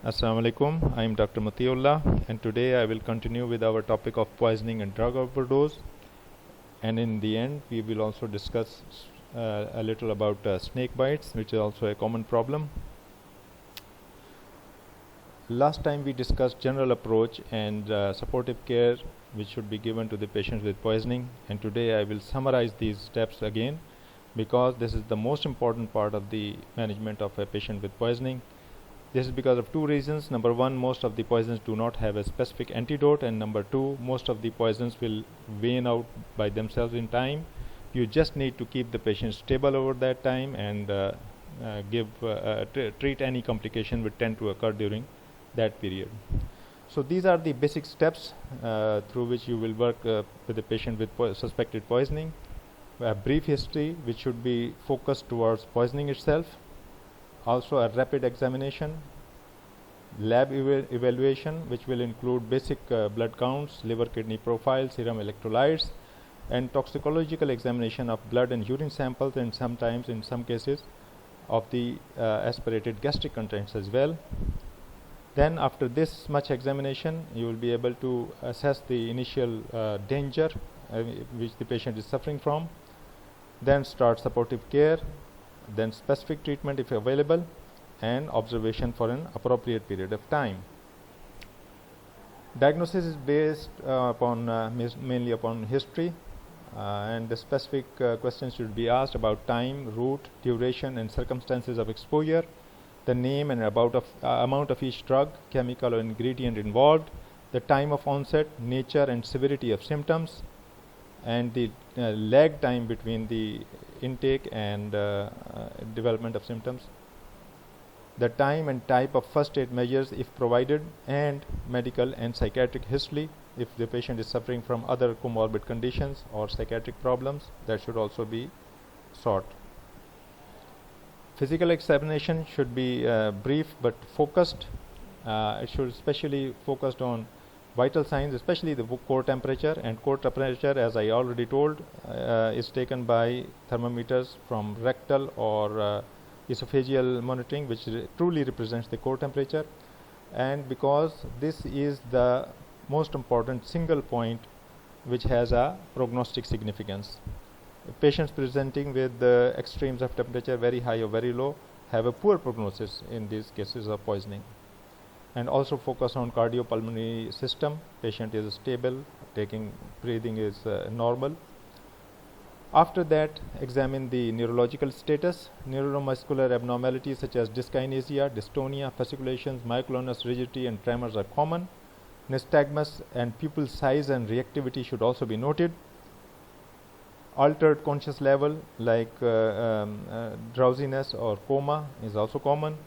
Assalamu alaikum. I am Dr. Matiullah, and today I will continue with our topic of poisoning and drug overdose. And in the end, we will also discuss a little about snake bites, which is also a common problem. Last time we discussed general approach and supportive care which should be given to the patients with poisoning, and today I will summarize these steps again because this is the most important part of the management of a patient with poisoning. This is because of two reasons. Number one, most of the poisons do not have a specific antidote, and number two, most of the poisons will wane out by themselves in time. You just need to keep the patient stable over that time and treat any complication which tend to occur during that period. So these are the basic steps through which you will work with a patient with suspected poisoning. A brief history which should be focused towards poisoning itself. Also a rapid examination, lab evaluation which will include basic blood counts, liver kidney profile, serum electrolytes, and toxicological examination of blood and urine samples, and sometimes in some cases of the aspirated gastric contents as well. Then after this much examination, you will be able to assess the initial danger which the patient is suffering from, then start supportive care, then specific treatment if available, and observation for an appropriate period of time. Diagnosis is based mainly upon history, and the specific questions should be asked about time, route, duration, and circumstances of exposure, the name and amount of each drug, chemical or ingredient involved, the time of onset, nature and severity of symptoms, and the lag time between the intake and development of symptoms, the time and type of first aid measures if provided, and medical and psychiatric history if the patient is suffering from other comorbid conditions or psychiatric problems, that should also be sought. Physical examination should be brief but focused. It should especially focused on vital signs, especially the core temperature, and core temperature, as I already told, is taken by thermometers from rectal or esophageal monitoring, which truly represents the core temperature. And because this is the most important single point which has a prognostic significance, patients presenting with extremes of temperature, very high or very low, have a poor prognosis in these cases of poisoning. And also focus on cardiopulmonary system. Patient is stable, breathing is normal. After that, examine the neurological status. Neuromuscular abnormalities such as dyskinesia, dystonia, fasciculations, myoclonus rigidity, and tremors are common. Nystagmus and pupil size and reactivity should also be noted. Altered conscious level like drowsiness or coma is also common.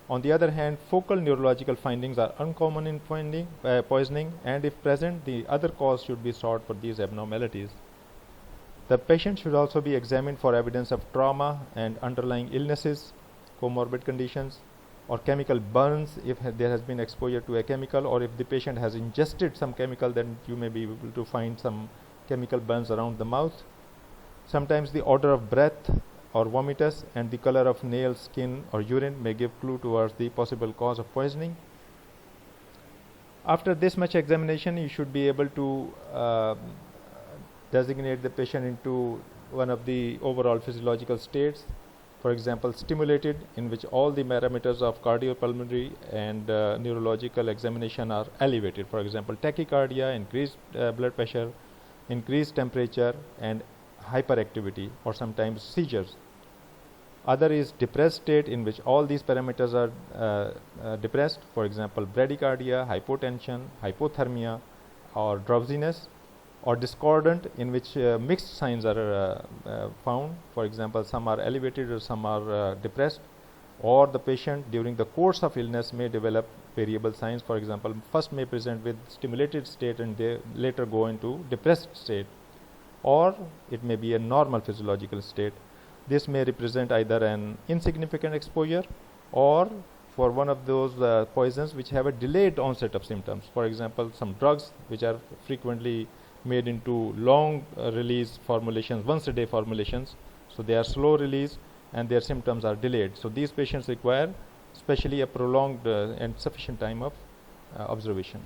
On the other hand, focal neurological findings are uncommon in poisoning, and if present, the other cause should be sought for these abnormalities. The patient should also be examined for evidence of trauma and underlying illnesses, comorbid conditions, or chemical burns if there has been exposure to a chemical, or if the patient has ingested some chemical, then you may be able to find some chemical burns around the mouth. Sometimes the odor of breath or vomitus and the color of nails, skin, or urine may give clue towards the possible cause of poisoning. After this much examination, you should be able to designate the patient into one of the overall physiological states. For example, stimulated, in which all the parameters of cardiopulmonary and neurological examination are elevated. For example, tachycardia, increased blood pressure, increased temperature, and hyperactivity, or sometimes seizures. Other is depressed state, in which all these parameters are depressed. For example, bradycardia, hypotension, hypothermia, or drowsiness. Or discordant, in which mixed signs are found. For example, some are elevated or some are depressed. Or the patient during the course of illness may develop variable signs. For example, first may present with stimulated state and they later go into depressed state. Or it may be a normal physiological state. This may represent either an insignificant exposure or for one of those poisons which have a delayed onset of symptoms. For example, some drugs which are frequently made into long release formulations, once a day formulations, so they are slow release and their symptoms are delayed. So these patients require especially a prolonged and sufficient time of observation.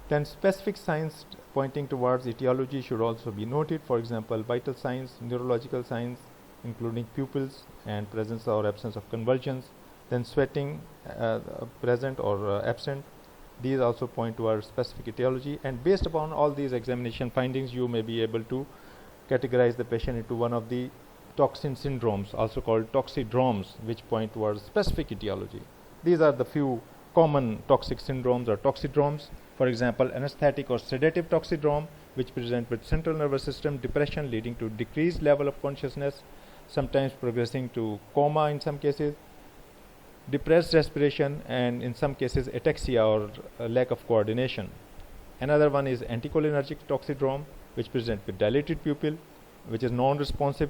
Then specific signs pointing towards etiology should also be noted. For example, vital signs, neurological signs, including pupils and presence or absence of convulsions. Then sweating present or absent. These also point towards specific etiology, and based upon all these examination findings, you may be able to categorize the patient into one of the toxin syndromes, also called toxidromes, which point towards specific etiology. These are the few common toxic syndromes or toxidromes. For example, anesthetic or sedative toxidrome, which present with central nervous system depression leading to decreased level of consciousness, sometimes progressing to coma in some cases, depressed respiration, and in some cases ataxia or lack of coordination. Another one is anticholinergic toxidrome, which present with dilated pupil, which is non-responsive,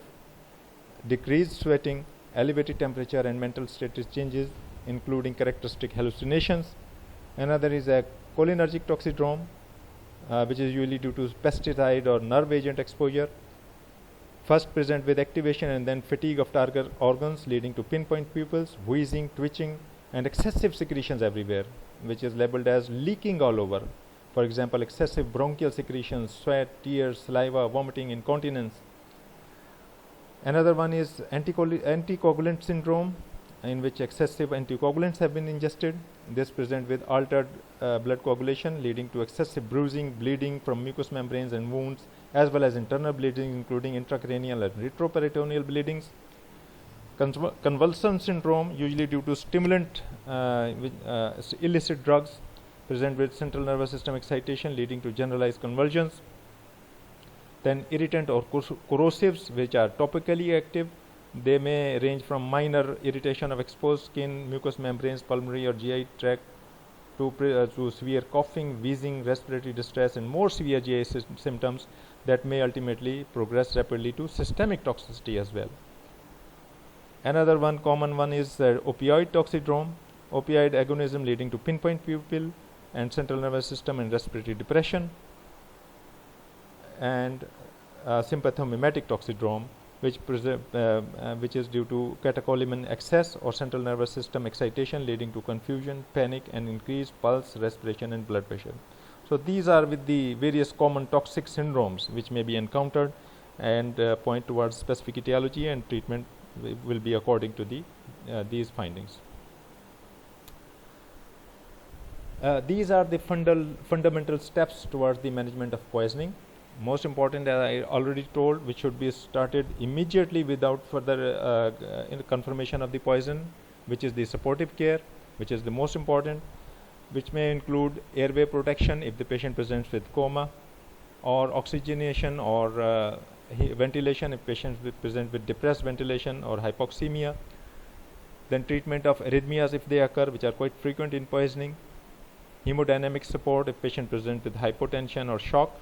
decreased sweating, elevated temperature, and mental status changes, including characteristic hallucinations. Another is a cholinergic toxidrome, which is usually due to pesticide or nerve agent exposure. First present with activation and then fatigue of target organs, leading to pinpoint pupils, wheezing, twitching, and excessive secretions everywhere, which is labeled as leaking all over. For example, excessive bronchial secretions, sweat, tears, saliva, vomiting, incontinence. Another one is anticoagulant syndrome, in which excessive anticoagulants have been ingested. This present with altered blood coagulation, leading to excessive bruising, bleeding from mucous membranes and wounds, as well as internal bleeding, including intracranial and retroperitoneal bleedings. Convulsion syndrome, usually due to stimulant illicit drugs, present with central nervous system excitation, leading to generalized convulsions. Then irritant or corrosives, which are topically active. They may range from minor irritation of exposed skin, mucous membranes, pulmonary or GI tract, to severe coughing, wheezing, respiratory distress, and more severe GI symptoms that may ultimately progress rapidly to systemic toxicity as well. Another one, common one, is opioid toxidrome, opioid agonism leading to pinpoint pupil and central nervous system and respiratory depression. And sympathomimetic toxidrome, which is due to catecholamine excess or central nervous system excitation, leading to confusion, panic, and increased pulse, respiration, and blood pressure. So these are with the various common toxic syndromes which may be encountered and point towards specific etiology, and treatment will be according to these findings. These are the fundamental steps towards the management of poisoning. Most important, as I already told, which should be started immediately without further confirmation of the poison, which is the supportive care, which is the most important, which may include airway protection if the patient presents with coma, or oxygenation or ventilation if patients present with depressed ventilation or hypoxemia. Then treatment of arrhythmias if they occur, which are quite frequent in poisoning. Hemodynamic support if patient presents with hypotension or shock.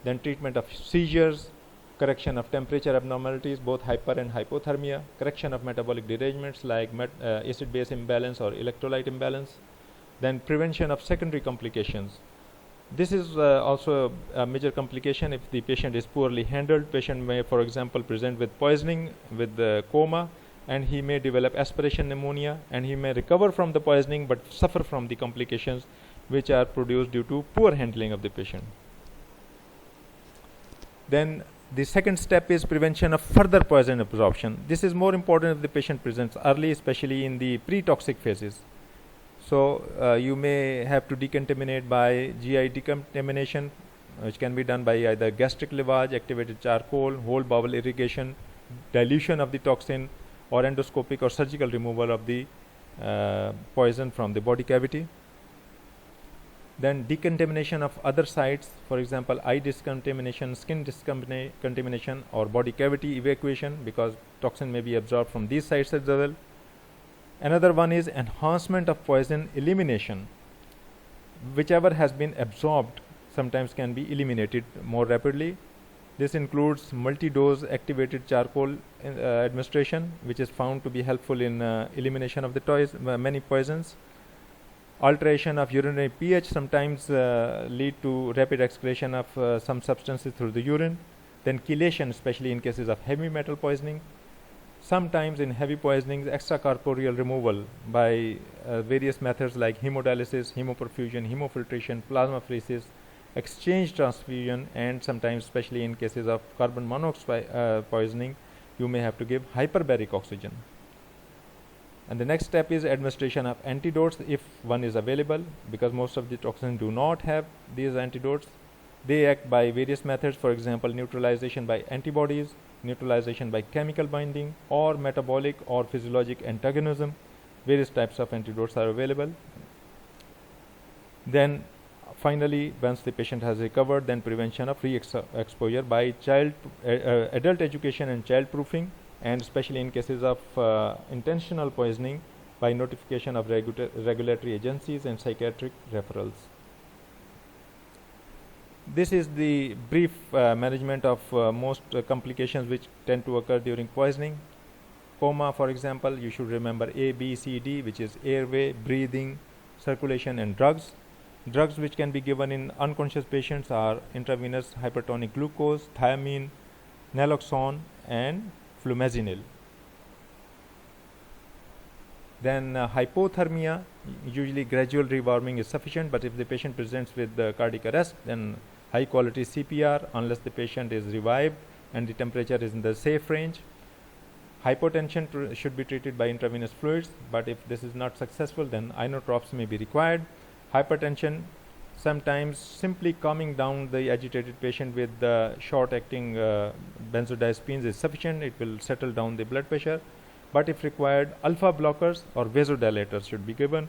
Then treatment of seizures, correction of temperature abnormalities, both hyper and hypothermia, correction of metabolic derangements like acid-base imbalance or electrolyte imbalance. Then prevention of secondary complications. This is also a major complication if the patient is poorly handled. Patient may, for example, present with poisoning with coma, and he may develop aspiration pneumonia, and he may recover from the poisoning but suffer from the complications which are produced due to poor handling of the patient. Then the second step is prevention of further poison absorption. This is more important if the patient presents early, especially in the pre-toxic phases. So you may have to decontaminate by GI decontamination, which can be done by either gastric lavage, activated charcoal, whole bowel irrigation, dilution of the toxin, or endoscopic or surgical removal of the poison from the body cavity. Then decontamination of other sites, for example, eye discontamination, skin discontamination, or body cavity evacuation, because toxin may be absorbed from these sites as well. Another one is enhancement of poison elimination. Whichever has been absorbed sometimes can be eliminated more rapidly. This includes multi-dose activated charcoal administration, which is found to be helpful in elimination of the many poisons. Alteration of urinary pH sometimes lead to rapid excretion of some substances through the urine. Then chelation, especially in cases of heavy metal poisoning. Sometimes in heavy poisonings, extracorporeal removal by various methods like hemodialysis, hemoperfusion, hemofiltration, plasmapheresis, exchange transfusion, and sometimes, especially in cases of carbon monoxide poisoning, you may have to give hyperbaric oxygen. And the next step is administration of antidotes if one is available, because most of the toxins do not have these antidotes. They act by various methods, for example, neutralization by antibodies, neutralization by chemical binding, or metabolic or physiologic antagonism. Various types of antidotes are available. Then finally, once the patient has recovered, then prevention of re-exposure by adult education and child proofing, and especially in cases of intentional poisoning by notification of regulatory agencies and psychiatric referrals. This is the brief management of most complications which tend to occur during poisoning. Coma, for example, you should remember A, B, C, D, which is airway, breathing, circulation, and drugs. Drugs which can be given in unconscious patients are intravenous hypertonic glucose, thiamine, naloxone, and flumazenil. Then hypothermia, usually gradual rewarming is sufficient, but if the patient presents with cardiac arrest, then high quality CPR unless the patient is revived and the temperature is in the safe range. Hypotension should be treated by intravenous fluids, but if this is not successful, then inotropes may be required. Hypertension, sometimes simply calming down the agitated patient with short-acting benzodiazepines is sufficient. It will settle down the blood pressure. But if required, alpha blockers or vasodilators should be given.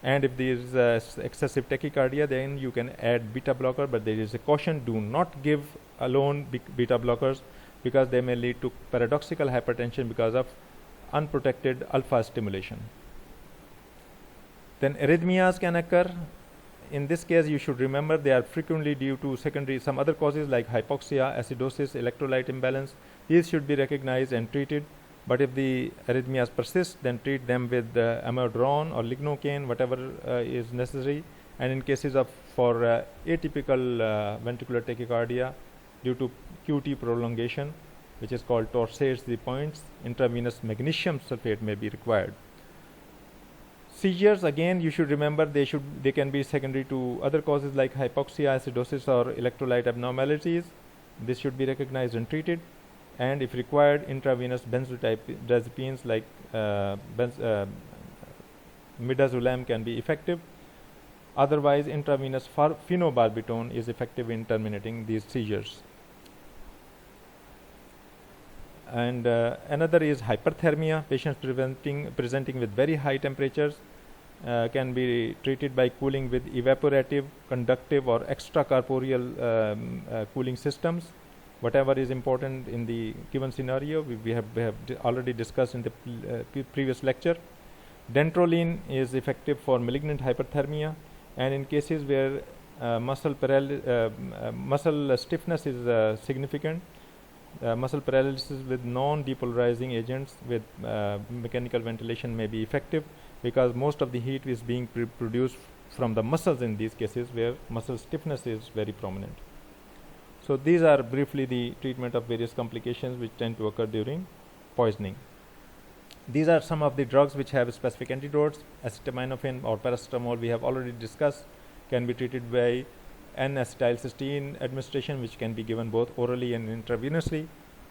And if there is excessive tachycardia, then you can add beta blocker, but there is a caution: do not give alone beta blockers, because they may lead to paradoxical hypertension because of unprotected alpha stimulation. Then arrhythmias can occur. In this case, you should remember they are frequently due to some other causes like hypoxia, acidosis, electrolyte imbalance. These should be recognized and treated. But if the arrhythmias persist, then treat them with amiodarone or lignocaine, whatever is necessary. And in cases of atypical ventricular tachycardia due to QT prolongation, which is called Torsades de Pointes, intravenous magnesium sulfate may be required. Seizures, again, you should remember they can be secondary to other causes like hypoxia, acidosis, or electrolyte abnormalities. This should be recognized and treated. And if required, intravenous benzodiazepines like midazolam can be effective. Otherwise, intravenous phenobarbital is effective in terminating these seizures. And another is hyperthermia. Patients presenting with very high temperatures can be treated by cooling with evaporative, conductive, or extracorporeal cooling systems. Whatever is important in the given scenario, we have already discussed in the previous lecture. Dantrolene is effective for malignant hyperthermia, and in cases where muscle stiffness is significant, muscle paralysis with non-depolarizing agents with mechanical ventilation may be effective, because most of the heat is being produced from the muscles in these cases where muscle stiffness is very prominent. So these are briefly the treatment of various complications which tend to occur during poisoning. These are some of the drugs which have specific antidotes. Acetaminophen or paracetamol, we have already discussed, can be treated by N-acetylcysteine administration, which can be given both orally and intravenously.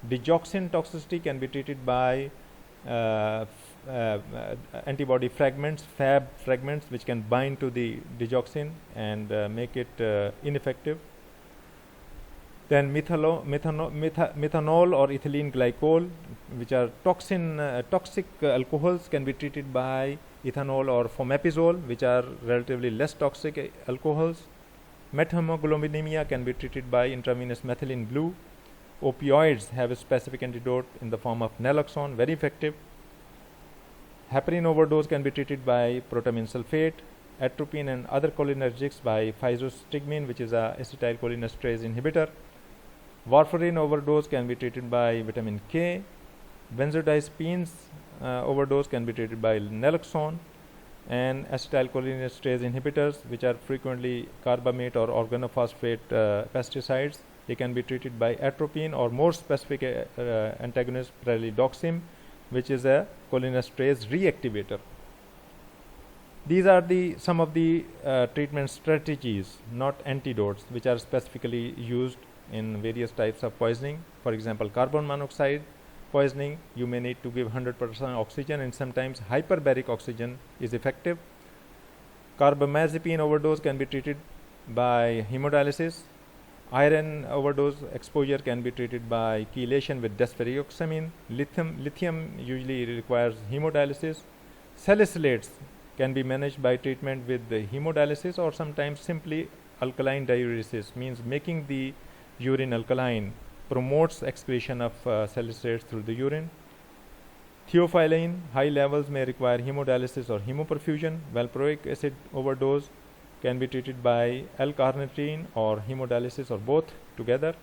Digoxin toxicity can be treated by antibody fragments, Fab fragments, which can bind to the digoxin and make it ineffective. Then methanol or ethylene glycol, which are toxic alcohols, can be treated by ethanol or fomepizole, which are relatively less toxic alcohols. Methemoglobinemia can be treated by intravenous methylene blue. Opioids have a specific antidote in the form of naloxone, very effective. Heparin overdose can be treated by protamine sulfate. Atropine and other cholinergics by physostigmine, which is a acetylcholinesterase inhibitor. Warfarin overdose can be treated by vitamin K. Benzodiazepines overdose can be treated by naloxone. And acetylcholinesterase inhibitors, which are frequently carbamate or organophosphate pesticides, they can be treated by atropine or more specific antagonist, pralidoxim, which is a cholinesterase reactivator. These are some of the treatment strategies, not antidotes, which are specifically used in various types of poisoning. For example, carbon monoxide poisoning, you may need to give 100% oxygen, and sometimes hyperbaric oxygen is effective. Carbamazepine overdose can be treated by hemodialysis. Iron overdose exposure can be treated by chelation with desferrioxamine. Lithium usually requires hemodialysis. Salicylates can be managed by treatment with the hemodialysis, or sometimes simply alkaline diuresis, means making the urine alkaline promotes excretion of salicylates through the urine. Theophylline, high levels may require hemodialysis or hemoperfusion. Valproic acid overdose can be treated by L-carnitine or hemodialysis, or both together.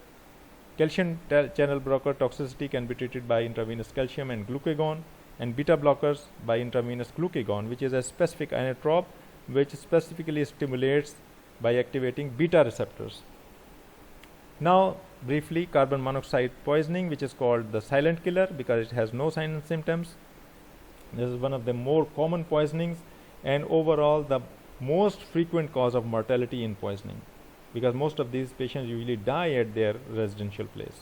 Calcium channel blocker toxicity can be treated by intravenous calcium and glucagon, and beta blockers by intravenous glucagon, which is a specific inotrope which specifically stimulates by activating beta receptors. Now briefly, carbon monoxide poisoning, which is called the silent killer because it has no signs and symptoms. This is one of the more common poisonings, and overall the most frequent cause of mortality in poisoning, because most of these patients usually die at their residential place.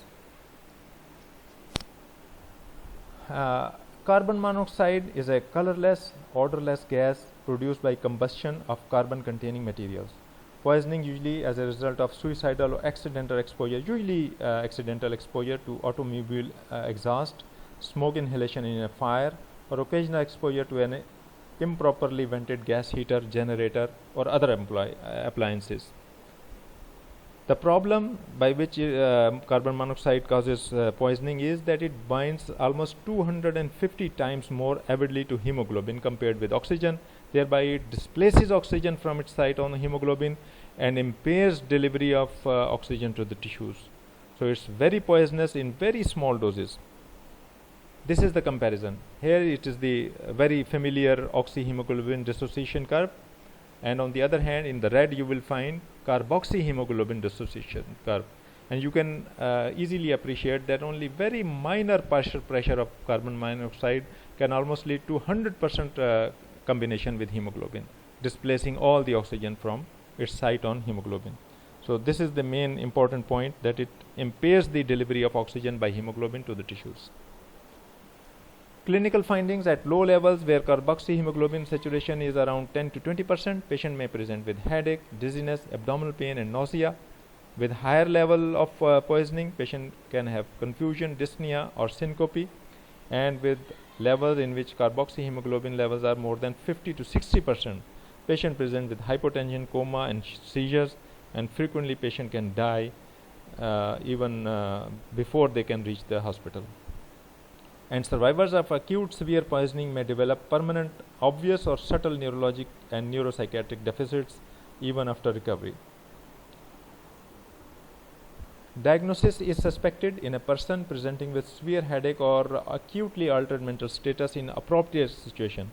Carbon monoxide is a colorless, odorless gas produced by combustion of carbon containing materials. Poisoning usually as a result of suicidal or accidental exposure, usually accidental exposure to automobile exhaust, smoke inhalation in a fire, or occasional exposure to an improperly vented gas heater, generator, or other appliances. The problem by which carbon monoxide causes poisoning is that it binds almost 250 times more avidly to hemoglobin compared with oxygen. Thereby it displaces oxygen from its site on the hemoglobin and impairs delivery of oxygen to the tissues. So it's very poisonous in very small doses. This is the comparison. Here it is the very familiar oxyhemoglobin dissociation curve, and on the other hand, in the red you will find carboxyhemoglobin dissociation curve, and you can easily appreciate that only very minor partial pressure of carbon monoxide can almost lead to 100% combination with hemoglobin, displacing all the oxygen from its site on hemoglobin. So this is the main important point, that it impairs the delivery of oxygen by hemoglobin to the tissues. Clinical findings: at low levels where carboxyhemoglobin saturation is around 10 to 20%, patient may present with headache, dizziness, abdominal pain, and nausea. With higher level of poisoning, patient can have confusion, dyspnea, or syncope. And with levels in which carboxyhemoglobin levels are more than 50 to 60%, patient present with hypotension, coma, and seizures, and frequently patient can die even before they can reach the hospital. And survivors of acute severe poisoning may develop permanent, obvious, or subtle neurologic and neuropsychiatric deficits even after recovery. Diagnosis is suspected in a person presenting with severe headache or acutely altered mental status in appropriate situation.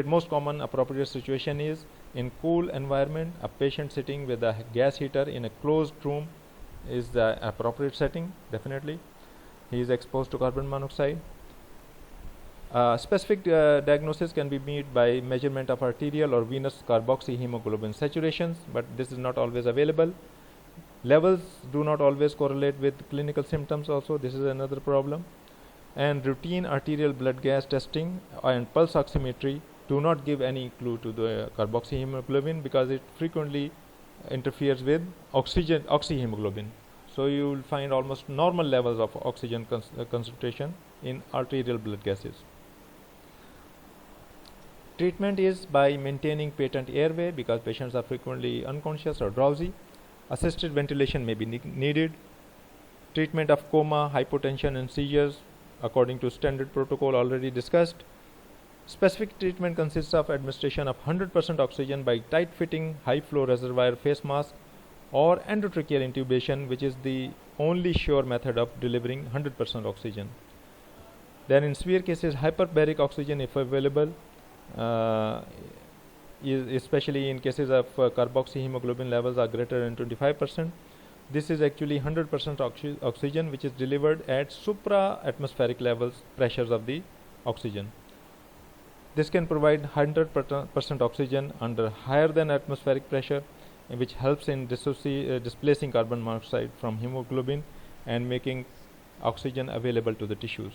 Most common appropriate situation is in cool environment. A patient sitting with a gas heater in a closed room is the appropriate setting, definitely. He is exposed to carbon monoxide. Specific diagnosis can be made by measurement of arterial or venous carboxyhemoglobin saturations, but this is not always available. Levels do not always correlate with clinical symptoms also. This is another problem. And routine arterial blood gas testing and pulse oximetry do not give any clue to the carboxyhemoglobin, because it frequently interferes with oxyhemoglobin. So you will find almost normal levels of oxygen concentration in arterial blood gases. Treatment is by maintaining patent airway, because patients are frequently unconscious or drowsy. Assisted ventilation may be needed. Treatment of coma, hypotension, and seizures according to standard protocol already discussed. Specific treatment consists of administration of 100% oxygen by tight fitting high flow reservoir face mask, or endotracheal intubation, which is the only sure method of delivering 100% oxygen. Then in severe cases, hyperbaric oxygen, if available, especially in cases of carboxyhemoglobin levels are greater than 25%. This is actually 100% oxygen which is delivered at supra-atmospheric levels, pressures of the oxygen. This can provide 100% oxygen under higher than atmospheric pressure, which helps in displacing carbon monoxide from hemoglobin and making oxygen available to the tissues.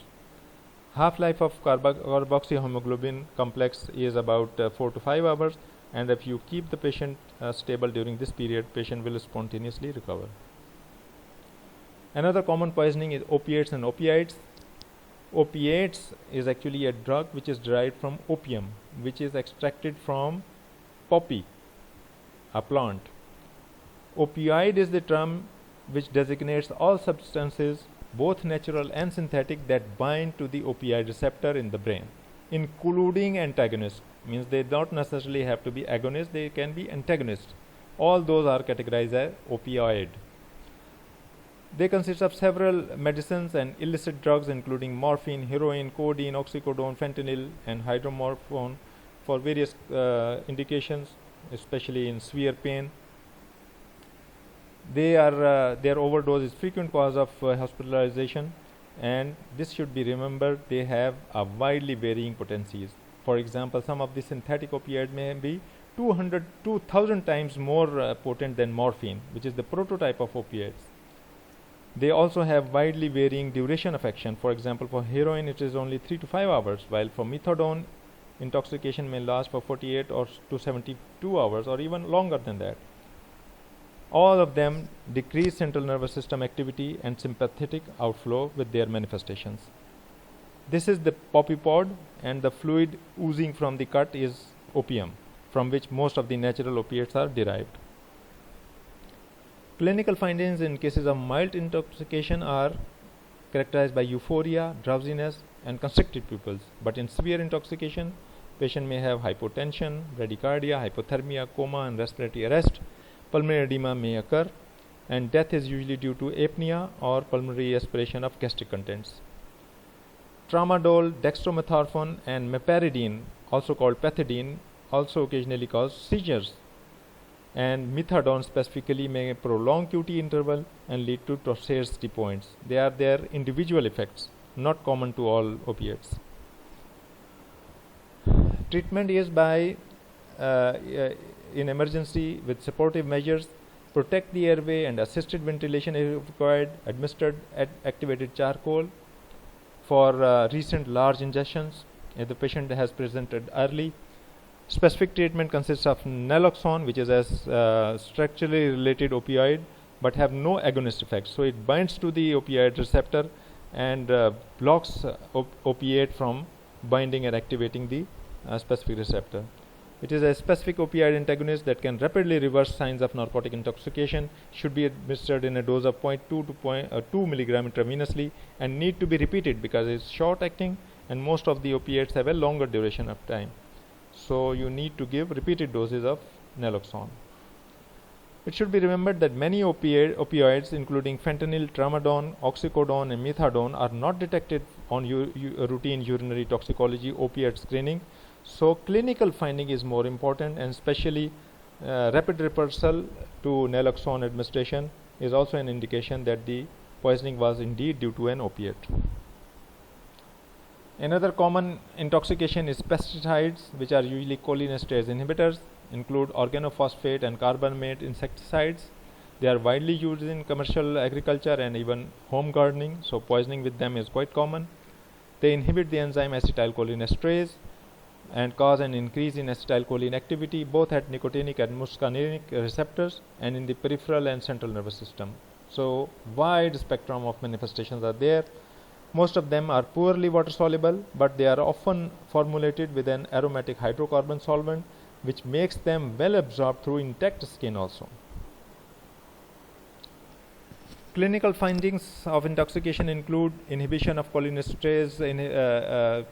Half-life of carboxyhemoglobin complex is about 4 to 5 hours, and if you keep the patient stable during this period, patient will spontaneously recover. Another common poisoning is opiates and opiates. Opiates is actually a drug which is derived from opium, which is extracted from poppy, a plant. Opioid is the term which designates all substances, both natural and synthetic, that bind to the opioid receptor in the brain, including antagonists. Means they don't necessarily have to be agonists, they can be antagonists. All those are categorized as opioid. They consist of several medicines and illicit drugs including morphine, heroin, codeine, oxycodone, fentanyl, and hydromorphone for various indications, especially in severe pain. Their overdose is frequent cause of hospitalization, and this should be remembered. They have a widely varying potencies. For example, some of the synthetic opioids may be 2,000 times more potent than morphine, which is the prototype of opioids. They also have widely varying duration of action. For example, for heroin it is only 3 to 5 hours, while for methadone intoxication may last for 48 or to 72 hours or even longer than that. All of them decrease central nervous system activity and sympathetic outflow with their manifestations. This is the poppy pod, and the fluid oozing from the cut is opium, from which most of the natural opiates are derived. Clinical findings in cases of mild intoxication are characterized by euphoria, drowsiness, and constricted pupils. But in severe intoxication, patient may have hypotension, bradycardia, hypothermia, coma, and respiratory arrest. Pulmonary edema may occur, and death is usually due to apnea or pulmonary aspiration of gastric contents. Tramadol, dextromethorphan, and meperidine, also called pethidine, also occasionally cause seizures. And methadone specifically may prolong QT interval and lead to toxicity points. They are their individual effects, not common to all opiates. Treatment is by in emergency with supportive measures, protect the airway and assisted ventilation if required, administered activated charcoal for recent large injections if the patient has presented early. Specific treatment consists of naloxone, which is a structurally related opioid but have no agonist effect. So it binds to the opioid receptor and blocks opiate from binding and activating the specific receptor. It is a specific opioid antagonist that can rapidly reverse signs of narcotic intoxication, should be administered in a dose of 0.2 to 2 milligram intravenously, and need to be repeated because it is short acting and most of the opiates have a longer duration of time. So you need to give repeated doses of naloxone. It should be remembered that many opioids including fentanyl, tramadol, oxycodone, and methadone are not detected on routine urinary toxicology opiate screening. So clinical finding is more important, and especially rapid reversal to naloxone administration is also an indication that the poisoning was indeed due to an opiate. Another common intoxication is pesticides, which are usually cholinesterase inhibitors, include organophosphate and carbamate insecticides. They are widely used in commercial agriculture and even home gardening, so poisoning with them is quite common. They inhibit the enzyme acetylcholinesterase and cause an increase in acetylcholine activity both at nicotinic and muscarinic receptors and in the peripheral and central nervous system. So wide spectrum of manifestations are there. Most of them are poorly water soluble, but they are often formulated with an aromatic hydrocarbon solvent, which makes them well absorbed through intact skin also. Clinical findings of intoxication include inhibition of cholinesterase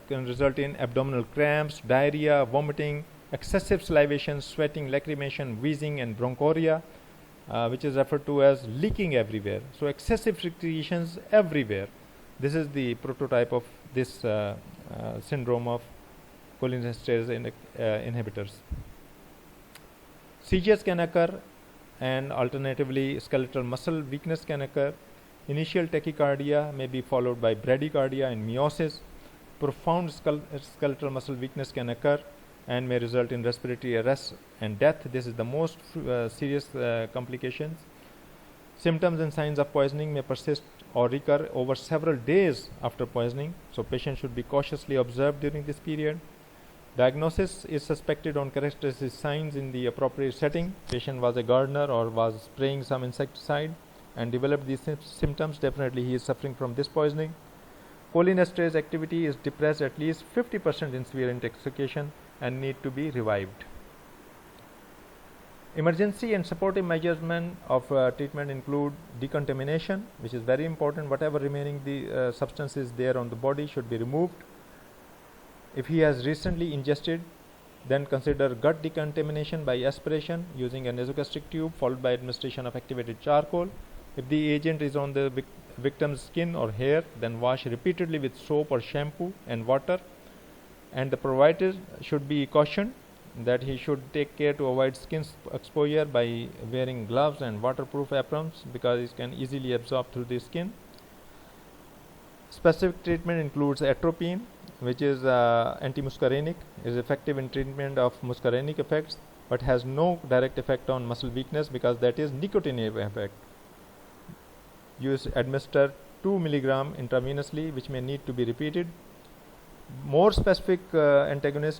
can result in abdominal cramps, diarrhea, vomiting, excessive salivation, sweating, lacrimation, wheezing, and bronchoria, which is referred to as leaking everywhere. So excessive secretions everywhere. This is the prototype of this syndrome of cholinesterase inhibitors. Seizures can occur, and alternatively skeletal muscle weakness can occur. Initial tachycardia may be followed by bradycardia and meiosis. Profound skeletal muscle weakness can occur and may result in respiratory arrest and death. This is the most serious complications. Symptoms and signs of poisoning may persist or recur over several days after poisoning, so patients should be cautiously observed during this period. Diagnosis is suspected on characteristic signs in the appropriate setting. Patient was a gardener or was spraying some insecticide and developed these symptoms. Definitely he is suffering from this poisoning. Cholinesterase activity is depressed at least 50% in severe intoxication and need to be revived. Emergency and supportive measurement of treatment include decontamination, which is very important. Whatever remaining the substances there on the body should be removed. If he has recently ingested, then consider gut decontamination by aspiration using a nasogastric tube followed by administration of activated charcoal. If the agent is on the victim's skin or hair, then wash repeatedly with soap or shampoo and water. And the provider should be cautioned that he should take care to avoid skin exposure by wearing gloves and waterproof aprons because it can easily absorb through the skin. Specific treatment includes atropine, which is anti-muscarinic, is effective in treatment of muscarinic effects but has no direct effect on muscle weakness because that is nicotinic effect. Administer 2 milligram intravenously, which may need to be repeated. More specific antidote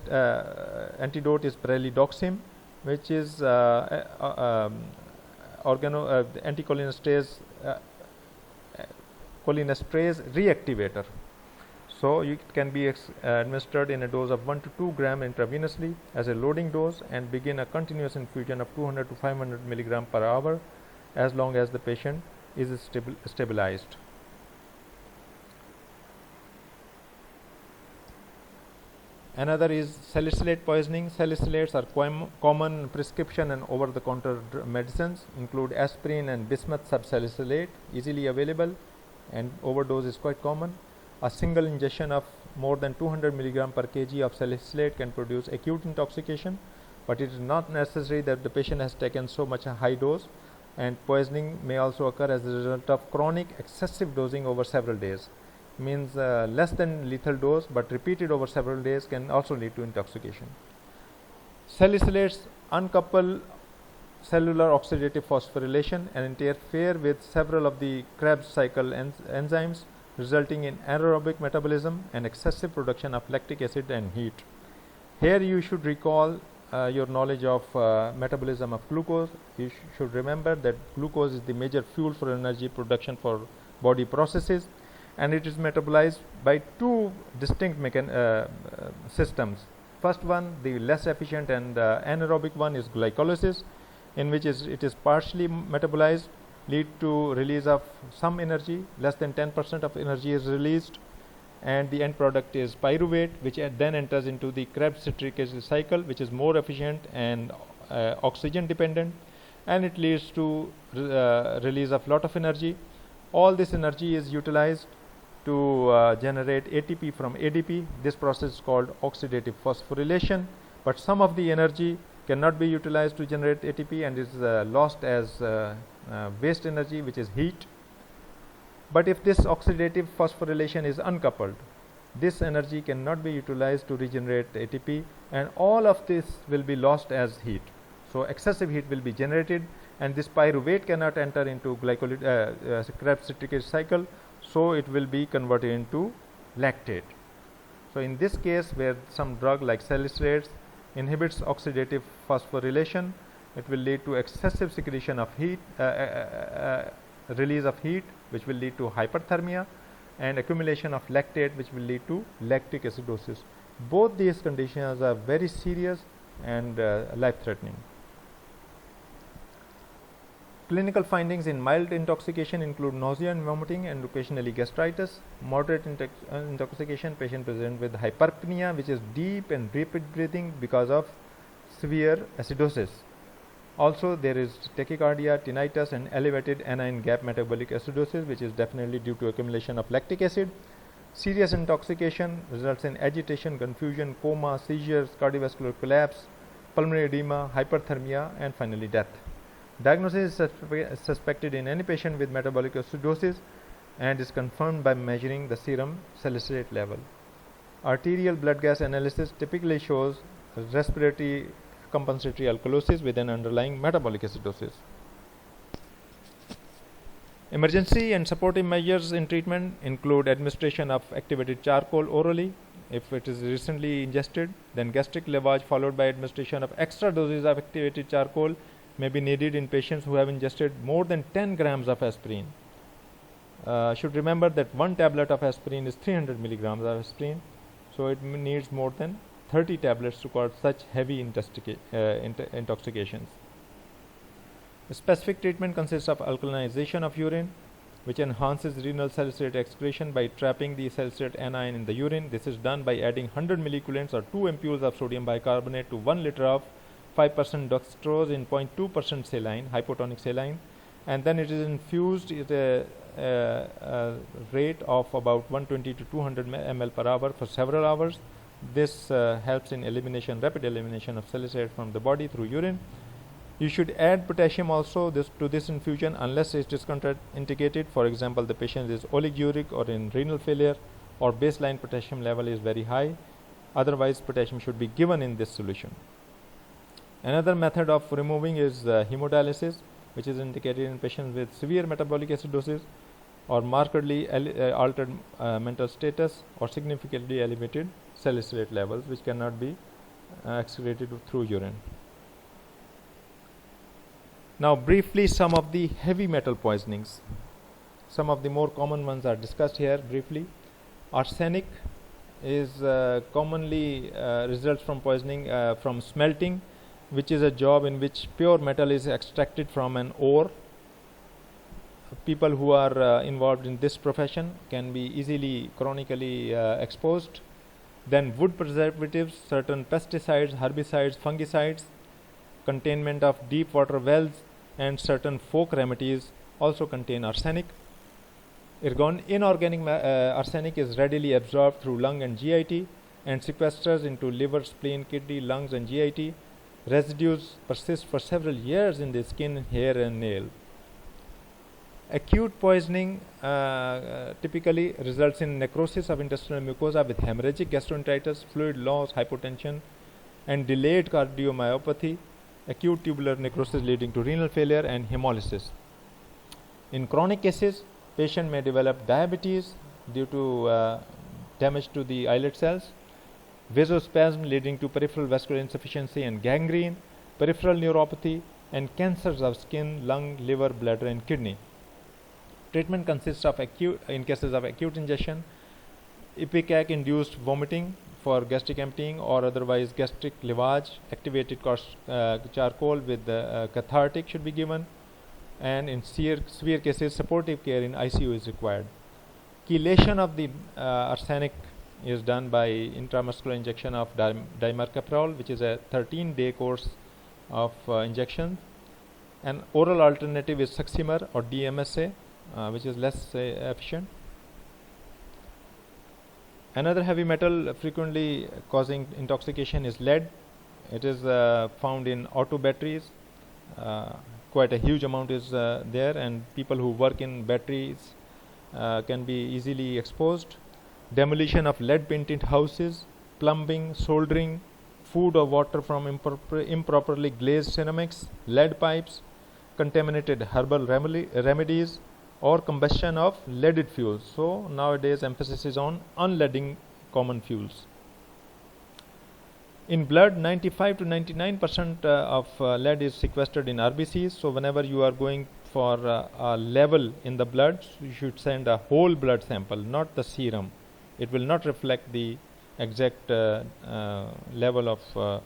is pralidoxim, which is anticholinesterase cholinesterase reactivator. So it can be administered in a dose of 1 to 2 gram intravenously as a loading dose and begin a continuous infusion of 200 to 500 milligram per hour as long as the patient is stabilized. Another is salicylate poisoning. Salicylates are common prescription and over-the-counter medicines, include aspirin and bismuth subsalicylate, easily available, and overdose is quite common. A single ingestion of more than 200 milligram per kg of salicylate can produce acute intoxication, but it is not necessary that the patient has taken so much a high dose, and poisoning may also occur as a result of chronic excessive dosing over several days. Means less than lethal dose but repeated over several days can also lead to intoxication. Salicylates uncouple cellular oxidative phosphorylation and interfere with several of the Krebs cycle enzymes, resulting in anaerobic metabolism and excessive production of lactic acid and heat. Here you should recall your knowledge of metabolism of glucose. You should remember that glucose is the major fuel for energy production for body processes, and it is metabolized by two distinct systems. First one, the less efficient and anaerobic one, is glycolysis, in which it is partially metabolized, lead to release of some energy. Less than 10% of energy is released, and the end product is pyruvate, which then enters into the Krebs citric acid cycle, which is more efficient and oxygen dependent, and it leads to release of lot of energy. All this energy is utilized to generate ATP from ADP. This process is called oxidative phosphorylation, but some of the energy cannot be utilized to generate ATP and is lost as waste energy, which is heat. But if this oxidative phosphorylation is uncoupled, this energy cannot be utilized to regenerate ATP, and all of this will be lost as heat. So excessive heat will be generated, and this pyruvate cannot enter into Krebs citric acid cycle, so it will be converted into lactate. So in this case, where some drug like salicylates inhibits oxidative phosphorylation, it will lead to excessive secretion of heat, release of heat, which will lead to hyperthermia, and accumulation of lactate, which will lead to lactic acidosis. Both these conditions are very serious and life-threatening. Clinical findings in mild intoxication include nausea and vomiting and occasionally gastritis. Moderate intoxication, patient present with hyperpnea, which is deep and rapid breathing because of severe acidosis. Also, there is tachycardia, tinnitus, and elevated anion gap metabolic acidosis, which is definitely due to accumulation of lactic acid. Serious intoxication results in agitation, confusion, coma, seizures, cardiovascular collapse, pulmonary edema, hyperthermia, and finally death. Diagnosis is suspected in any patient with metabolic acidosis and is confirmed by measuring the serum salicylate level. Arterial blood gas analysis typically shows respiratory compensatory alkalosis with an underlying metabolic acidosis. Emergency and supportive measures in treatment include administration of activated charcoal orally if it is recently ingested, then gastric lavage followed by administration of extra doses of activated charcoal may be needed in patients who have ingested more than 10 grams of aspirin. Should remember that one tablet of aspirin is 300 milligrams of aspirin, so it needs more than 30 tablets to cause such heavy intoxications. The specific treatment consists of alkalinization of urine, which enhances renal salicylate excretion by trapping the salicylate anion in the urine. This is done by adding 100 millicoulomb or 2 ampoules of sodium bicarbonate to 1 liter of 5% dextrose in 0.2% saline, hypotonic saline, and then it is infused at a rate of about 120 to 200 ml per hour for several hours. This helps in rapid elimination of salicylate from the body through urine. You should add potassium also to this infusion unless it is contraindicated. For example, the patient is oliguric or in renal failure or baseline potassium level is very high. Otherwise, potassium should be given in this solution. Another method of removing is hemodialysis, which is indicated in patients with severe metabolic acidosis or markedly altered mental status or significantly elevated salicylate levels, which cannot be excreted through urine. Now briefly some of the heavy metal poisonings. Some of the more common ones are discussed here briefly. Arsenic is commonly results from poisoning from smelting, which is a job in which pure metal is extracted from an ore. People who are involved in this profession can be easily chronically exposed. Then wood preservatives, certain pesticides, herbicides, fungicides, containment of deep water wells, and certain folk remedies also contain arsenic. Inorganic arsenic is readily absorbed through lung and GIT and sequesters into liver, spleen, kidney, lungs, and GIT. Residues persist for several years in the skin, hair, and nail. Acute poisoning typically results in necrosis of intestinal mucosa with hemorrhagic gastroenteritis, fluid loss, hypotension, and delayed cardiomyopathy, acute tubular necrosis leading to renal failure, and hemolysis. In chronic cases, patient may develop diabetes due to damage to the islet cells, vasospasm leading to peripheral vascular insufficiency and gangrene, peripheral neuropathy, and cancers of skin, lung, liver, bladder, and kidney. Treatment consists of in cases of acute ingestion, ipecac-induced vomiting for gastric emptying or otherwise gastric lavage. Activated charcoal with cathartic should be given, and in severe cases, supportive care in ICU is required. Chelation of the arsenic is done by intramuscular injection of dimercaprol, which is a 13-day course of injection. An oral alternative is Succimer or DMSA, which is less efficient. Another heavy metal frequently causing intoxication is lead. It is found in auto batteries. Quite a huge amount is there, and people who work in batteries can be easily exposed. Demolition of lead painted houses, plumbing, soldering, food or water from improperly glazed ceramics, lead pipes, contaminated herbal remedies, or combustion of leaded fuels. So nowadays emphasis is on unleading common fuels. In blood, 95 to 99% of lead is sequestered in RBCs. So whenever you are going for a level in the blood, you should send a whole blood sample, not the serum. It will not reflect the exact level of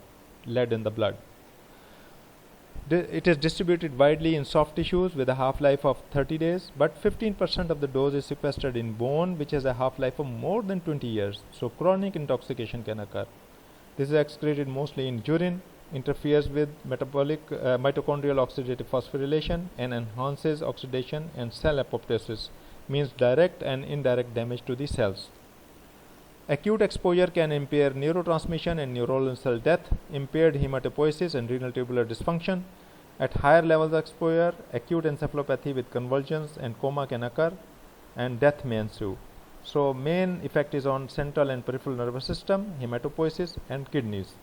lead in the blood. It is distributed widely in soft tissues with a half-life of 30 days, but 15% of the dose is sequestered in bone, which has a half-life of more than 20 years. So chronic intoxication can occur. This is excreted mostly in urine, interferes with mitochondrial oxidative phosphorylation, and enhances oxidation and cell apoptosis, means direct and indirect damage to the cells. Acute exposure can impair neurotransmission and neuronal cell death, impaired hematopoiesis and renal tubular dysfunction, At higher levels of exposure, acute encephalopathy with convulsions and coma can occur, and death may ensue. So main effect is on central and peripheral nervous system, hematopoiesis, and kidneys.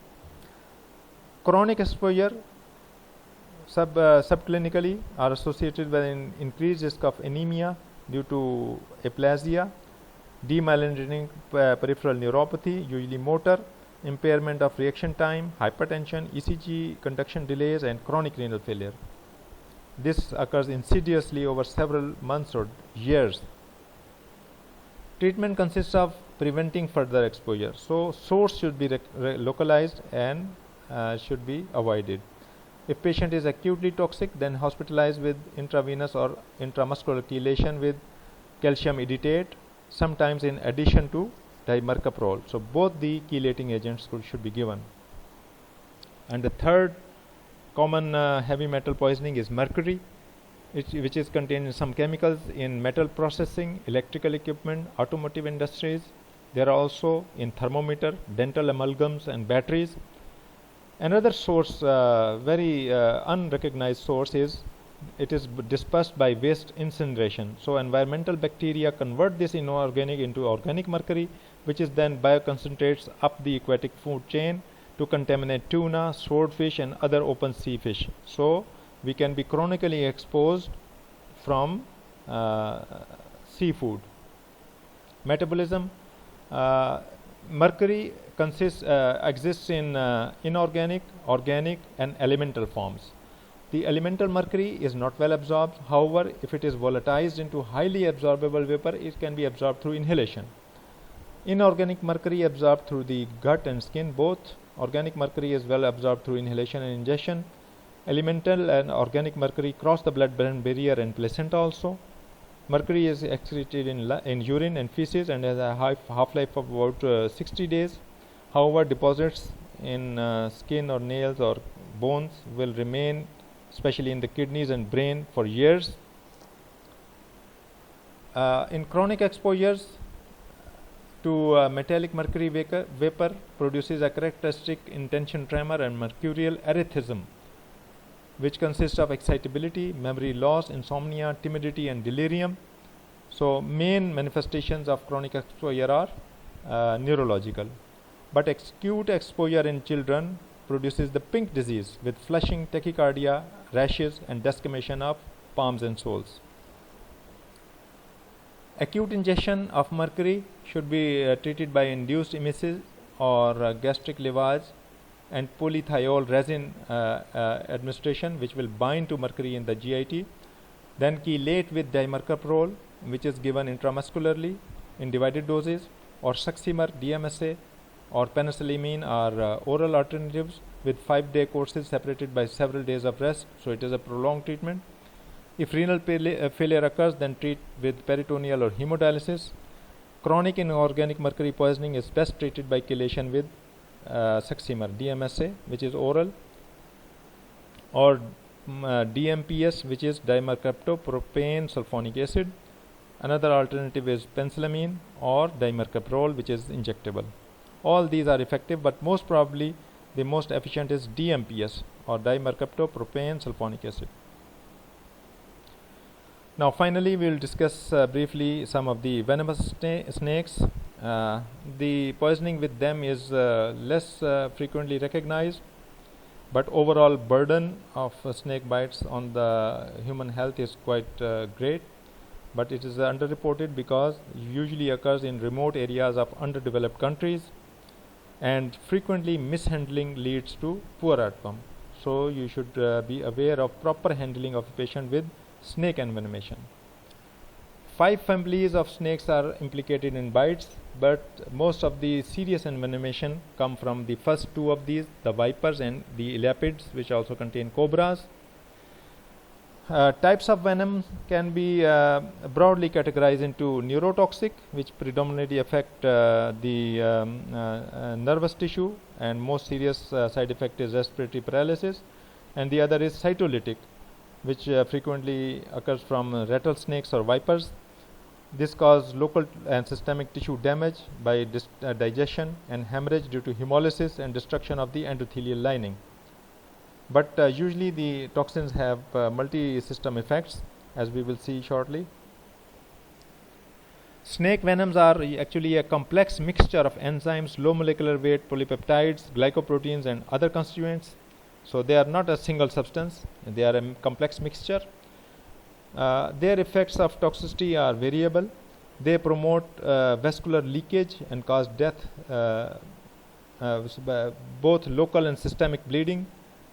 Chronic exposure subclinically are associated with an increased risk of anemia due to aplasia, demyelinating peripheral neuropathy, usually motor, impairment of reaction time, hypertension, ECG conduction delays, and chronic renal failure. This occurs insidiously over several months or years. Treatment consists of preventing further exposure. So source should be localized and should be avoided. If patient is acutely toxic, then hospitalized with intravenous or intramuscular chelation with calcium edetate, sometimes in addition to dimercaprol. So both the chelating agents should be given. And the third common heavy metal poisoning is mercury, which is contained in some chemicals in metal processing, electrical equipment, automotive industries. There are also in thermometer, dental amalgams, and batteries. Another source, very unrecognized source, is it is dispersed by waste incineration. So environmental bacteria convert this inorganic into organic mercury, which is then bioconcentrates up the aquatic food chain to contaminate tuna, swordfish, and other open sea fish. So we can be chronically exposed from seafood. Metabolism. Mercury exists in inorganic, organic, and elemental forms. The elemental mercury is not well absorbed. However, if it is volatilized into highly absorbable vapor, it can be absorbed through inhalation. Inorganic mercury absorbed through the gut and skin both. Organic mercury is well absorbed through inhalation and ingestion. Elemental and organic mercury cross the blood-brain barrier and placenta also. Mercury is excreted in urine and feces and has a half-life of about 60 days. However, deposits in skin or nails or bones will remain, especially in the kidneys and brain, for years. In chronic exposures to metallic mercury vapor produces a characteristic intention tremor and mercurial erethism, which consists of excitability, memory loss, insomnia, timidity, and delirium. So main manifestations of chronic exposure are neurological. But acute exposure in children produces the pink disease with flushing, tachycardia, rashes, and desquamation of palms and soles. Acute ingestion of mercury should be treated by induced emesis or gastric lavage and polythiol resin administration, which will bind to mercury in the GIT. Then chelate with dimercaprol, which is given intramuscularly in divided doses, or Succimer, DMSA, or penicillamine are oral alternatives with 5-day courses separated by several days of rest. So it is a prolonged treatment. If renal failure occurs, then treat with peritoneal or hemodialysis. Chronic inorganic mercury poisoning is best treated by chelation with Succimer, DMSA, which is oral, or DMPS, which is dimercaptopropane sulfonic acid. Another alternative is penicillamine or dimercaprol, which is injectable. All these are effective, but most probably the most efficient is DMPS or dimercaptopropane sulfonic acid. Now finally we will discuss briefly some of the venomous snakes. The poisoning with them is less frequently recognized, but overall burden of snake bites on the human health is quite great, but it is underreported because it usually occurs in remote areas of underdeveloped countries, and frequently mishandling leads to poor outcome. So you should be aware of proper handling of a patient with snake envenomation. 5 families of snakes are implicated in bites, but most of the serious envenomation come from the first 2 of these, the vipers and the elapids, which also contain cobras. Types of venom can be broadly categorized into neurotoxic, which predominantly affect the nervous tissue, and most serious side effect is respiratory paralysis, and the other is cytolytic, which frequently occurs from rattlesnakes or vipers. This causes local and systemic tissue damage by digestion and hemorrhage due to hemolysis and destruction of the endothelial lining. but usually the toxins have multi-system effects, as we will see shortly. Snake venoms are actually a complex mixture of enzymes, low molecular weight polypeptides, glycoproteins, and other constituents. So they are not a single substance, they are a complex mixture. Their effects of toxicity are variable. They promote vascular leakage and cause death, both local and systemic bleeding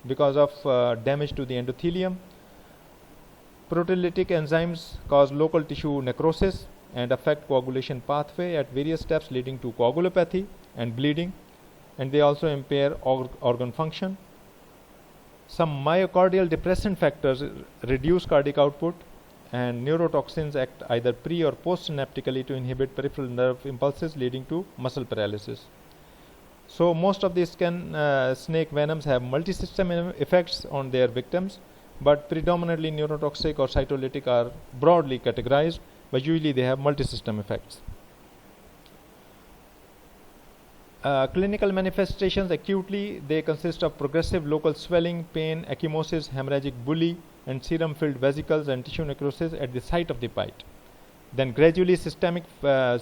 because of damage to the endothelium. Proteolytic enzymes cause local tissue necrosis and affect coagulation pathway at various steps, leading to coagulopathy and bleeding, and they also impair organ function. Some myocardial depressant factors reduce cardiac output, and neurotoxins act either pre or postsynaptically to inhibit peripheral nerve impulses, leading to muscle paralysis. So most of these snake venoms have multi-system effects on their victims, but predominantly neurotoxic or cytolytic are broadly categorized, but usually they have multi-system effects. Clinical manifestations acutely, they consist of progressive local swelling, pain, ecchymosis, hemorrhagic bullae, and serum-filled vesicles and tissue necrosis at the site of the bite. Then gradually systemic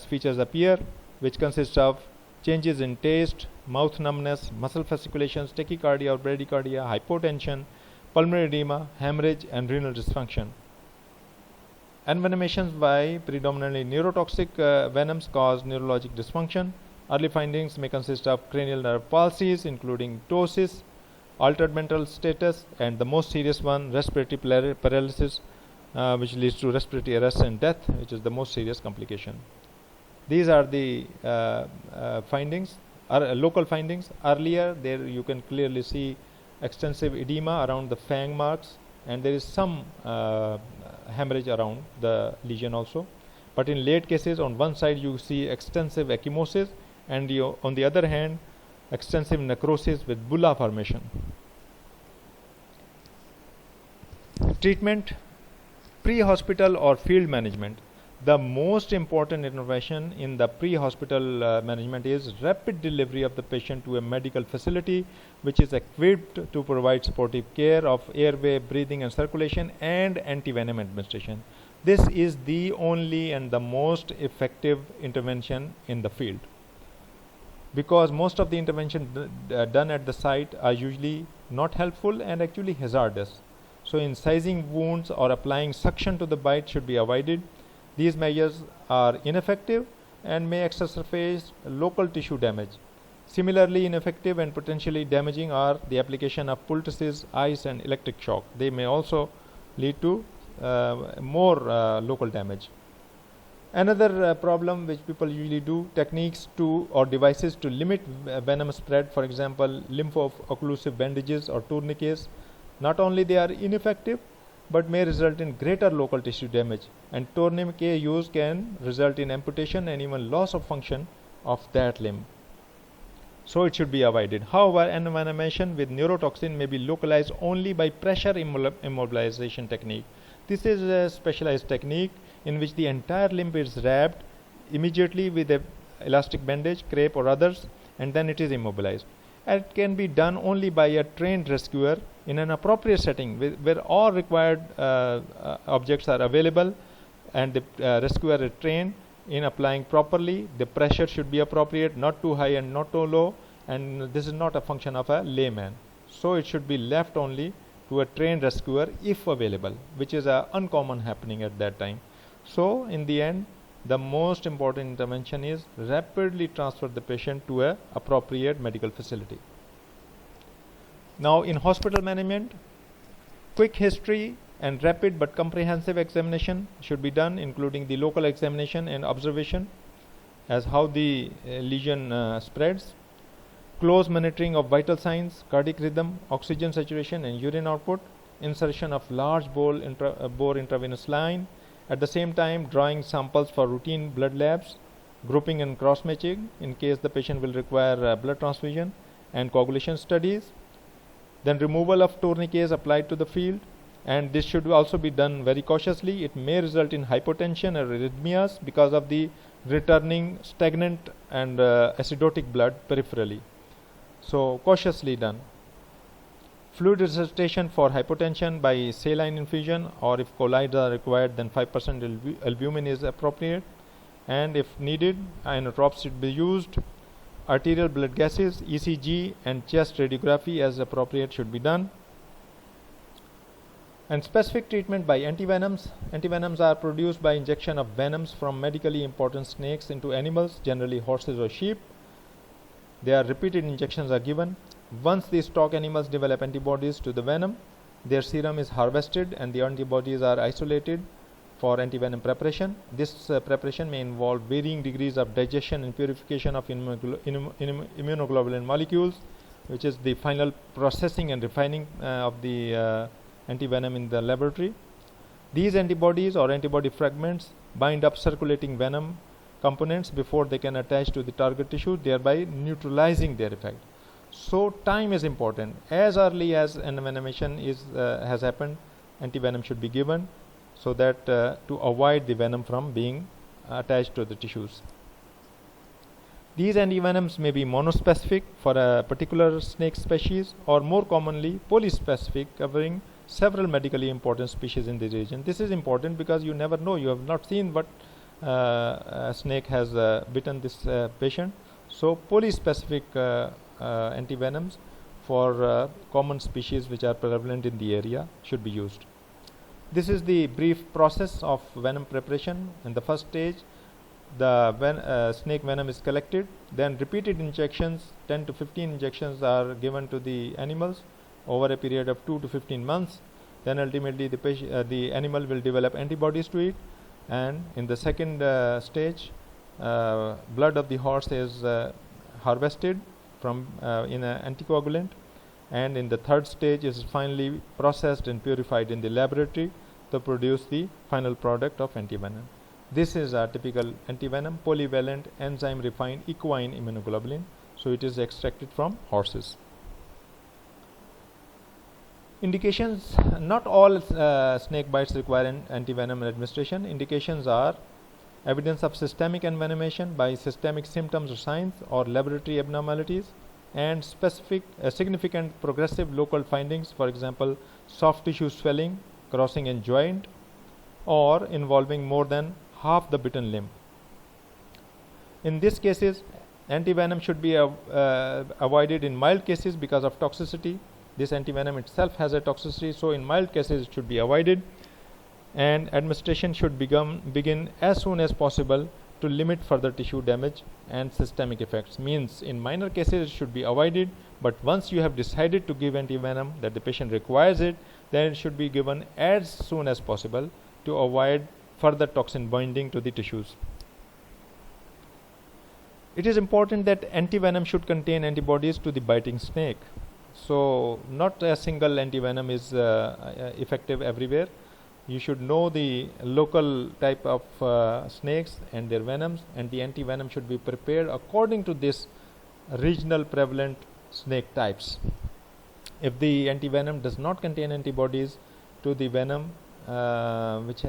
features appear, which consist of changes in taste, mouth numbness, muscle fasciculations, tachycardia or bradycardia, hypotension, pulmonary edema, hemorrhage, and renal dysfunction. Envenomations by predominantly neurotoxic venoms cause neurologic dysfunction. Early findings may consist of cranial nerve palsies, including ptosis, altered mental status, and the most serious one, respiratory paralysis, which leads to respiratory arrest and death, which is the most serious complication. These are the findings, local findings. Earlier, there you can clearly see extensive edema around the fang marks, and there is some hemorrhage around the lesion also. But in late cases, on one side you see extensive ecchymosis, and on the other hand, extensive necrosis with bulla formation. Treatment, pre-hospital or field management. The most important intervention in the pre-hospital management is rapid delivery of the patient to a medical facility which is equipped to provide supportive care of airway, breathing and circulation, and antivenom administration. This is the only and the most effective intervention in the field, because most of the intervention done at the site are usually not helpful and actually hazardous. So incising wounds or applying suction to the bite should be avoided. These measures are ineffective and may exacerbate local tissue damage. Similarly ineffective and potentially damaging are the application of poultices, ice, and electric shock. They may also lead to more local damage. Another problem which people usually do, techniques to or devices to limit venom spread, for example lympho-occlusive bandages or tourniquets. Not only they are ineffective, but may result in greater local tissue damage, and tourniquet use can result in amputation and even loss of function of that limb. So it should be avoided. However, envenomation with neurotoxin may be localized only by pressure immobilization technique. This is a specialized technique in which the entire limb is wrapped immediately with a elastic bandage, crepe or others, and then it is immobilized. And it can be done only by a trained rescuer in an appropriate setting where all required objects are available, and the rescuer is trained in applying properly. The pressure should be appropriate, not too high and not too low, and this is not a function of a layman. So it should be left only to a trained rescuer if available, which is uncommon happening at that time. So in the end, the most important intervention is rapidly transfer the patient to a appropriate medical facility. Now in hospital management, quick history and rapid but comprehensive examination should be done, including the local examination and observation as how the lesion spreads. Close monitoring of vital signs, cardiac rhythm, oxygen saturation and urine output. Insertion of large bore intravenous line. At the same time, drawing samples for routine blood labs, grouping and cross-matching in case the patient will require blood transfusion, and coagulation studies. Then removal of tourniquets applied to the field, and this should also be done very cautiously. It may result in hypotension or arrhythmias because of the returning stagnant and acidotic blood peripherally. So cautiously done. Fluid resuscitation for hypotension by saline infusion, or if colloids are required, then 5% albumin is appropriate, and if needed, inotropes should be used. Arterial blood gases, ECG and chest radiography as appropriate should be done. And specific treatment by antivenoms. Antivenoms are produced by injection of venoms from medically important snakes into animals, generally horses or sheep. Their repeated injections are given. Once these stock animals develop antibodies to the venom, their serum is harvested and the antibodies are isolated for antivenom preparation. This preparation may involve varying degrees of digestion and purification of immunoglobulin molecules, which is the final processing and refining of the antivenom in the laboratory. These antibodies or antibody fragments bind up circulating venom components before they can attach to the target tissue, thereby neutralizing their effect. So time is important. As early as envenomation has happened, antivenom should be given, so that to avoid the venom from being attached to the tissues. These antivenoms may be monospecific for a particular snake species, or more commonly polyspecific, covering several medically important species in the region. This is important because you never know, you have not seen what a snake has bitten this patient. So polyspecific antivenoms for common species which are prevalent in the area should be used. This is the brief process of venom preparation. In the first stage, the snake venom is collected, then repeated injections, 10 to 15 injections are given to the animals over a period of 2 to 15 months. Then ultimately the animal will develop antibodies to it, and in the second stage, blood of the horse is harvested from in an anticoagulant, and in the third stage is finally processed and purified in the laboratory to produce the final product of antivenom. This is a typical antivenom, polyvalent enzyme refined equine immunoglobulin. So it is extracted from horses. Indications: not all snake bites require antivenom administration. Indications are evidence of systemic envenomation by systemic symptoms or signs or laboratory abnormalities, and specific significant progressive local findings, for example soft tissue swelling crossing a joint or involving more than half the bitten limb. In these cases, antivenom should be avoided in mild cases because of toxicity. This antivenom itself has a toxicity, so in mild cases it should be avoided, and administration should begin as soon as possible to limit further tissue damage and systemic effects. Means in minor cases it should be avoided, but once you have decided to give antivenom, that the patient requires it, then it should be given as soon as possible to avoid further toxin binding to the tissues. It is important that antivenom should contain antibodies to the biting snake. So not a single antivenom is effective everywhere. You should know the local type of snakes and their venoms, and the antivenom should be prepared according to this regional prevalent snake types. If the antivenom does not contain antibodies to the venom which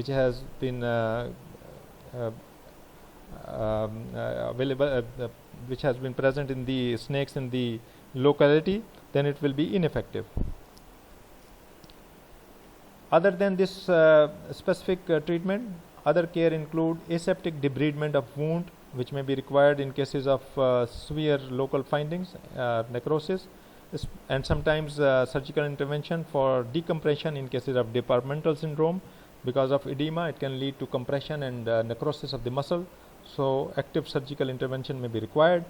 has been available, which has been present in the snakes in the locality, then it will be ineffective. Other than this specific treatment, other care include aseptic debridement of wound, which may be required in cases of severe local findings, necrosis, and sometimes surgical intervention for decompression in cases of departmental syndrome. Because of edema, it can lead to compression and necrosis of the muscle, so active surgical intervention may be required.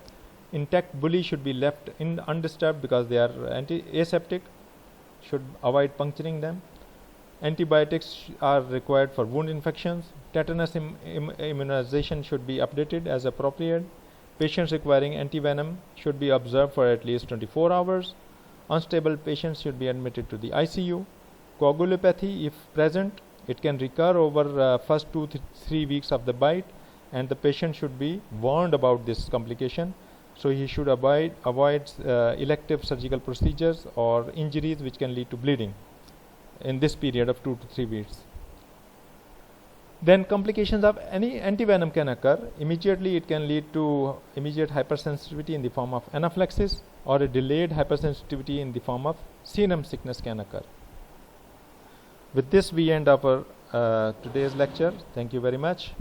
Intact bulli should be left undisturbed because they are aseptic, should avoid puncturing them. Antibiotics are required for wound infections. Tetanus immunization should be updated as appropriate. Patients requiring antivenom should be observed for at least 24 hours. Unstable patients should be admitted to the ICU. Coagulopathy, if present, it can recur over first 2 to 3 weeks of the bite, and the patient should be warned about this complication. So he should avoid elective surgical procedures or injuries which can lead to bleeding in this period of 2 to 3 weeks. Then complications of any antivenom can occur. Immediately it can lead to immediate hypersensitivity in the form of anaphylaxis, or a delayed hypersensitivity in the form of serum sickness can occur. With this we end our today's lecture. Thank you very much.